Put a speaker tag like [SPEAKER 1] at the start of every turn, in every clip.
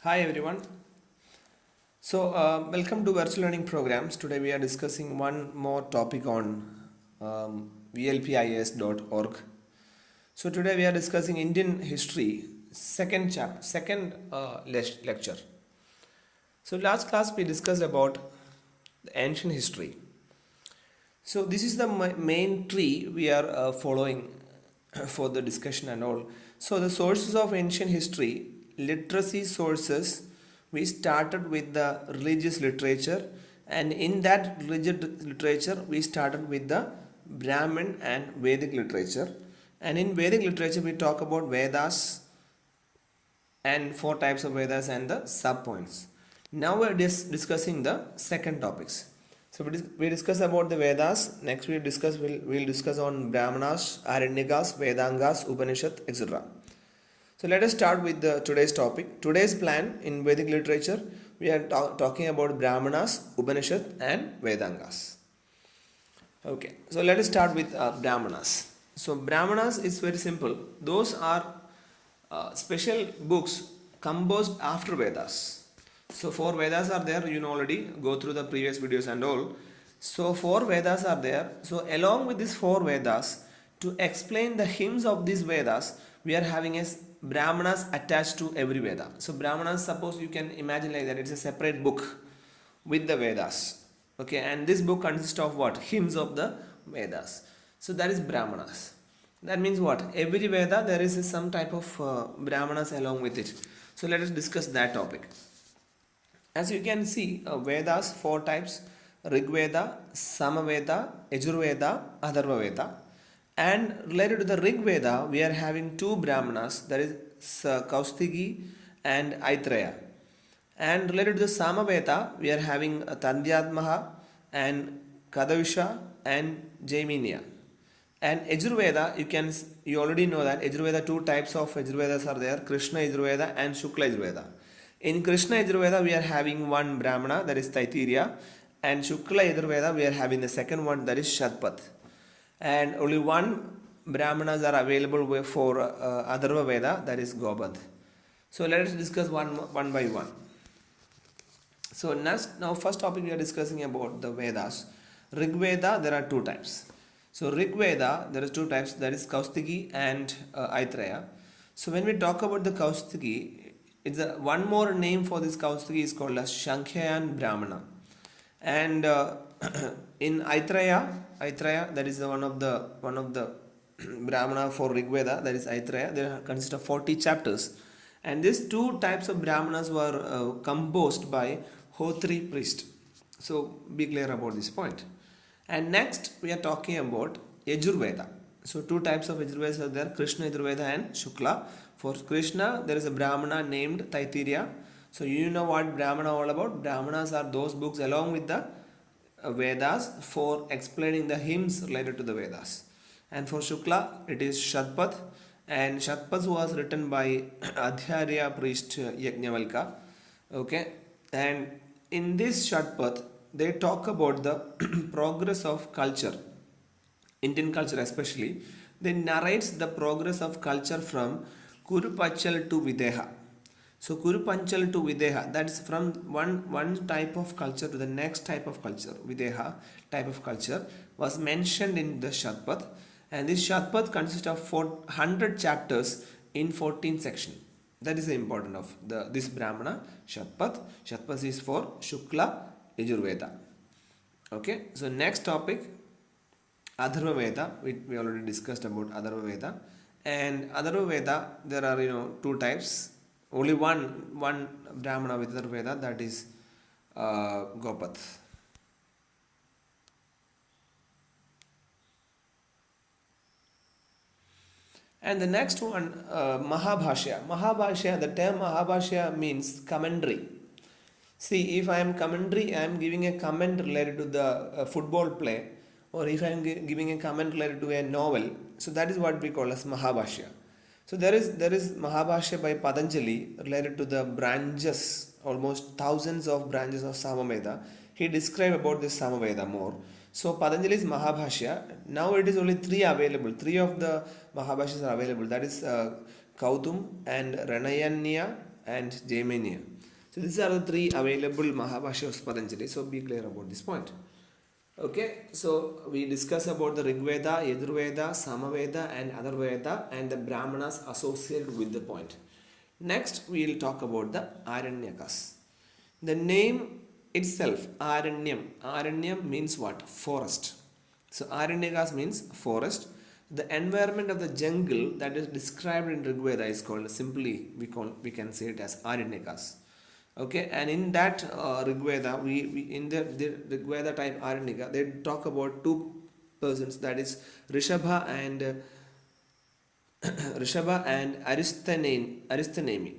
[SPEAKER 1] Hi everyone. Welcome to Virtual Learning Programs. Today we are discussing one more topic on vlpis.org. So today we are discussing Indian history, second lecture. So last class we discussed about the ancient history. So this is the main tree we are following for the discussion and all. So the sources of ancient history, literacy sources, we started with the religious literature, and in that religious literature we started with the Brahmin and Vedic literature. And in Vedic literature we talk about Vedas and four types of Vedas and the sub points. Now we are discussing the second topics. So we discuss about the Vedas. Next we'll discuss on Brahmanas, Aranyakas, Vedangas, Upanishads, etc. So let us start with today's topic. Today's plan in Vedic literature, we are talking about Brahmanas, Upanishads, and Vedangas. Okay, so let us start with Brahmanas. So Brahmanas is very simple. Those are special books composed after Vedas. So four Vedas are there. You know already. Go through the previous videos and all. So four Vedas are there. So along with these four Vedas, to explain the hymns of these Vedas, we are having a Brahmanas attached to every Veda. So Brahmanas, suppose you can imagine like that. It's a separate book with the Vedas. Okay, and this book consists of what? Hymns of the Vedas. So that is Brahmanas. That means what? Every Veda there is some type of Brahmanas along with it. So let us discuss that topic. As you can see, Vedas four types: Rig Veda, Samaveda, Yajurveda, Atharva Veda. And related to the Rig Veda, we are having two Brahmanas, that is Kaustigi and Aitreya. And related to the Samaveda, we are having Tandyatmaha and Kadavisha and Jaiminia. And Yajurveda, you already know that Yajurveda, two types of Yajurvedas are there: Krishna Yajurveda and Shukla Yajurveda. In Krishna Yajurveda, we are having one Brahmana, that is Taittiriya, and Shukla Yajurveda, we are having the second one, that is Shatpat. And only one Brahmanas are available for Atharva Veda, that is Gobad. So let us discuss one by one. So now first topic we are discussing about the Vedas. Rig Veda, there are two types. So Rig Veda, there are two types, that is Kaustigi and Aitreya. So when we talk about the Kaustigi, one more name for this Kaustigi is called as Shankhayan Brahmana. And in Aitreya, that is one of the Brahmana for Rig Veda, that is Aitreya. There consist of 40 chapters, and these two types of Brahmanas were composed by Hotri priest. So be clear about this point. And next we are talking about Yajurveda. So two types of Yajurvedas are there: Krishna Yajurveda and Shukla. For Krishna, there is a Brahmana named Taittiriya. So you know what Brahmana all about? Brahmanas are those books along with the Vedas for explaining the hymns related to the Vedas. And for Shukla, it is Shatpat, and Shatpat was written by Adhyarya priest Yajnavalka. Okay, and in this Shatpat, they talk about the progress of culture, Indian culture especially. They narrates the progress of culture from Kurupachal to Videha. So Kurupanchal to Videha, that is from one type of culture to the next type of culture. Videha type of culture was mentioned in the Shatpat, and this Shatpat consists of 400 chapters in 14 sections. That is the importance of this Brahmana Shatpat. Shatpat is for Shukla Yajurveda. Okay, so next topic, Atharva Veda. We already discussed about Atharva Veda. And Atharva Veda, there are two types. Only one Brahmana with Atharva Veda, that is Gopat. And the next one, Mahabhashya. Mahabhashya, the term Mahabhashya means commentary. See, if I am commentary, I am giving a comment related to the football play, or if I am giving a comment related to a novel, so that is what we call as Mahabhashya. So there is Mahabhashya by Patanjali related to the branches, almost thousands of branches of Samaveda. He described about this Samaveda more. So Patanjali's Mahabhashya, now it is only three available. Three of the Mahabhashyas are available. That is Kautum and Ranayanya and Jaiminiya. So these are the three available Mahabhashya of Patanjali. So be clear about this point. Okay, so we discuss about the Rig Veda, Yajurveda, Samaveda and other Veda and the Brahmanas associated with the point. Next, we will talk about the Aranyakas. The name itself, Aranyam means what? Forest. So Aranyakas means forest. The environment of the jungle that is described in Rig Veda is called simply, we can say it as Aranyakas. Okay, and in that Rig Veda, we in the Rig Veda type Aranyaka, they talk about two persons, that is Rishabha and Rishabha and Aristhanemi.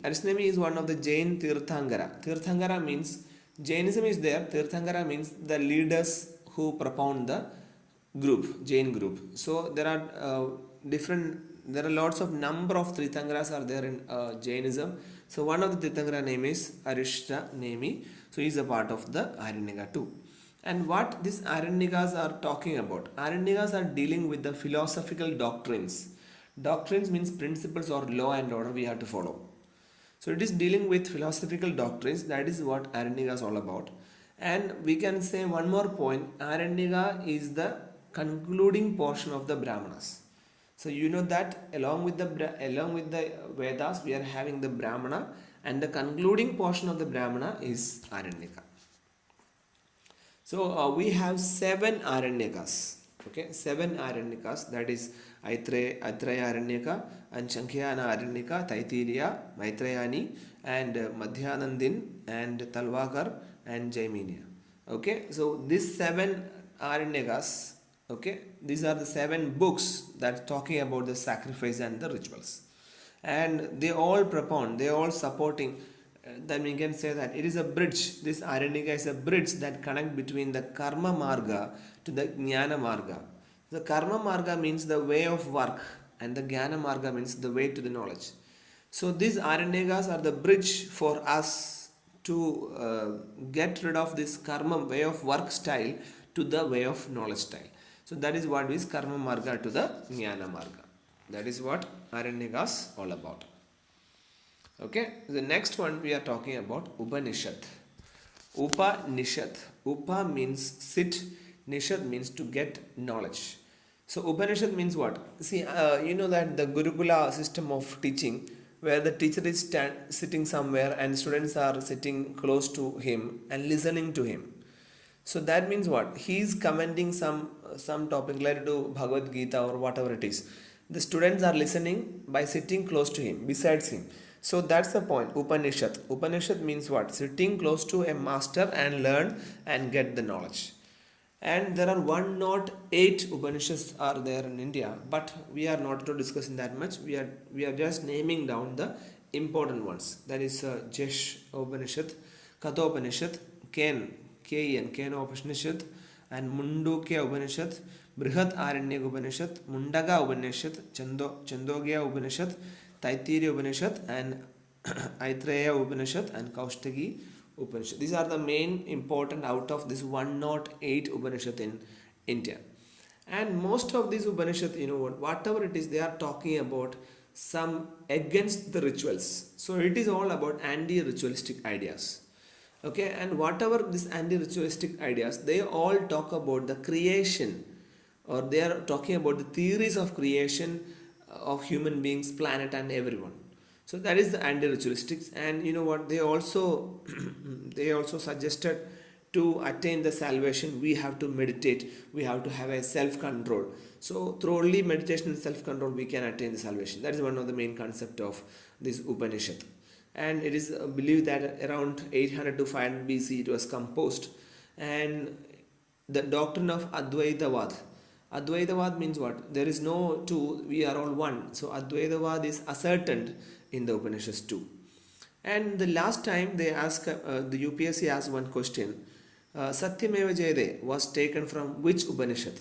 [SPEAKER 1] Aristhanemi is one of the Jain Tirthangara. Tirthangara means Jainism is there. Tirthangara means the leaders who propound the group, Jain group. So there are there are lots of number of Tirthangaras are there in Jainism. So one of the Tirthangara name is Arishtanemi. So he is a part of the Aranyaka too. And what these Aranyakas are talking about? Aranyakas are dealing with the philosophical doctrines. Doctrines means principles or law and order we have to follow. So it is dealing with philosophical doctrines. That is what Aranyaka is all about. And we can say one more point. Aranyaka is the concluding portion of the Brahmanas. So you know that along with the Vedas we are having the Brahmana, and the concluding portion of the Brahmana is Aranyaka. So we have 7 Aranyakas. Okay, 7 Aranyakas, that is Aitreya Aranyaka and Shankyana Aranyaka, Taitiriya, Maitrayani and Madhyanandin and Talwakar and Jaiminiya. Okay, so these 7 Aranyakas, okay, these are the 7 books that talking about the sacrifice and the rituals, and they all propound, they all supporting. Then we can say that it is a bridge. This Aranyaka is a bridge that connect between the Karma Marga to the Jnana Marga. The Karma Marga means the way of work, and the Jnana Marga means the way to the knowledge. So these Aranyakas are the bridge for us to get rid of this Karma way of work style to the way of knowledge style. So that is what is Karma Marga to the Jnana Marga. That is what Aranyakas all about. Okay, the next one we are talking about Upanishad. Upanishad. Upa means sit, Nishad means to get knowledge. So Upanishad means what? See, you know that the Gurukula system of teaching, where the teacher is sitting somewhere and students are sitting close to him and listening to him. So that means what? He is commenting some topic related to Bhagavad Gita or whatever it is. The students are listening by sitting close to him, besides him. So that's the point, Upanishad. Upanishad means what? Sitting close to a master and learn and get the knowledge. And there are 108 Upanishads are there in India, but we are not to discuss in that much. We are just naming down the important ones. That is Jesh Upanishad, Katha Upanishad, Ken Upanishad, and Mundukya Upanishad, Brihat Aranyak Upanishad, Mundaga Upanishad, Chandogya Upanishad, Taitiriya Upanishad and Aitreya Upanishad and Kaustagi Upanishad. These are the main important out of this 108 Upanishad in India. And most of these Upanishad, you know whatever it is, they are talking about some against the rituals. So it is all about anti-ritualistic ideas. Okay, and whatever these anti-ritualistic ideas, they all talk about the creation, or they are talking about the theories of creation of human beings, planet and everyone. So that is the anti-ritualistics. And you know what, they also suggested to attain the salvation we have to meditate, we have to have a self-control. So through only meditation and self-control we can attain the salvation. That is one of the main concept of this Upanishad. And it is believed that around 800 to 500 BC it was composed. And the doctrine of Advaitavad. Advaitavad means what? There is no two, we are all one. So Advaitavad is ascertained in the Upanishads too. And the last time they asked, the UPSC asked one question, Satyameva Jayade was taken from which Upanishad?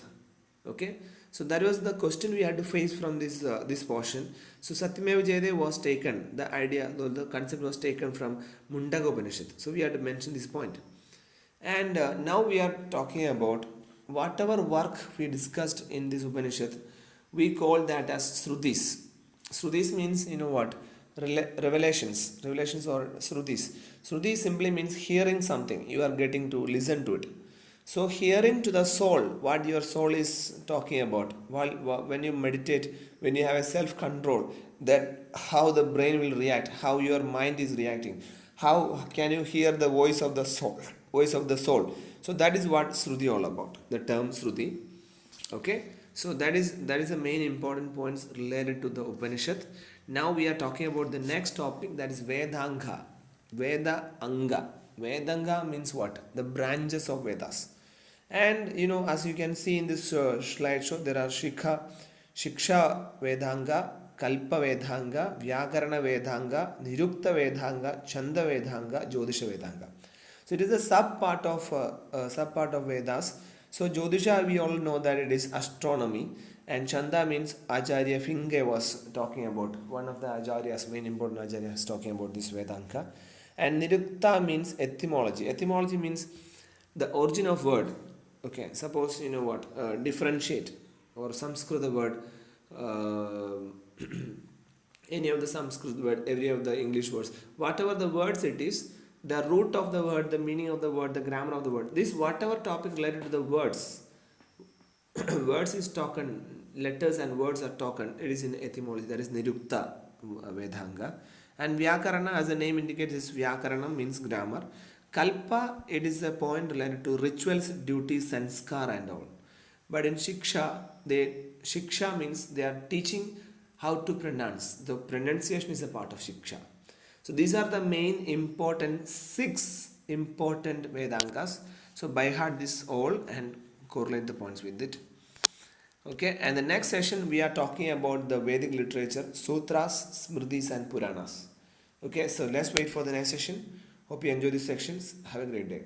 [SPEAKER 1] Okay, so that was the question we had to face from this portion. So Satyameva Jayade was taken, the idea, the concept was taken from Mundaga Upanishad. So we had to mention this point. And now we are talking about whatever work we discussed in this Upanishad, we call that as Srutis. Srutis means, you know what? revelations or srutis. Sruti simply means hearing something. You are getting to listen to it. So hearing to the soul, what your soul is talking about, when you meditate, when you have a self-control, that how the brain will react, how your mind is reacting, how can you hear the voice of the soul, voice of the soul. So that is what Shruti all about. The term Shruti. Okay, so that is the main important points related to the Upanishad. Now we are talking about the next topic, that is Vedanga. Veda Anga. Vedanga means what? The branches of Vedas. And as you can see in this slideshow, there are Shiksha Vedanga, Kalpa Vedanga, Vyakarana Vedanga, Nirukta Vedanga, Chanda Vedanga, Jyotisha Vedanga. So it is a sub part of Vedas. So Jyotisha, we all know that it is astronomy, and Chanda means Acharya Finge was talking about, one of the Acharyas, main important Acharyas talking about this Vedanta. And Nirukta means etymology. Etymology means the origin of word. Okay, suppose differentiate or Sanskrit word, any of the Sanskrit word, every of the English words, whatever the words it is, the root of the word, the meaning of the word, the grammar of the word, this whatever topic related to the words, words is talken, letters and words are talken, it is in etymology, that is Nirukta Vedanga. And Vyakarana, as the name indicates, is Vyakarana means grammar. Kalpa, it is a point related to rituals, duties, sanskar and all. But in Shiksha means they are teaching how to pronounce. The pronunciation is a part of Shiksha. So these are the main important 6 important Vedangas. So by heart this all and correlate the points with it. Okay, and the next session we are talking about the Vedic literature, Sutras, Smritis and Puranas. Okay, so let's wait for the next session. Hope you enjoy these sections. Have a great day.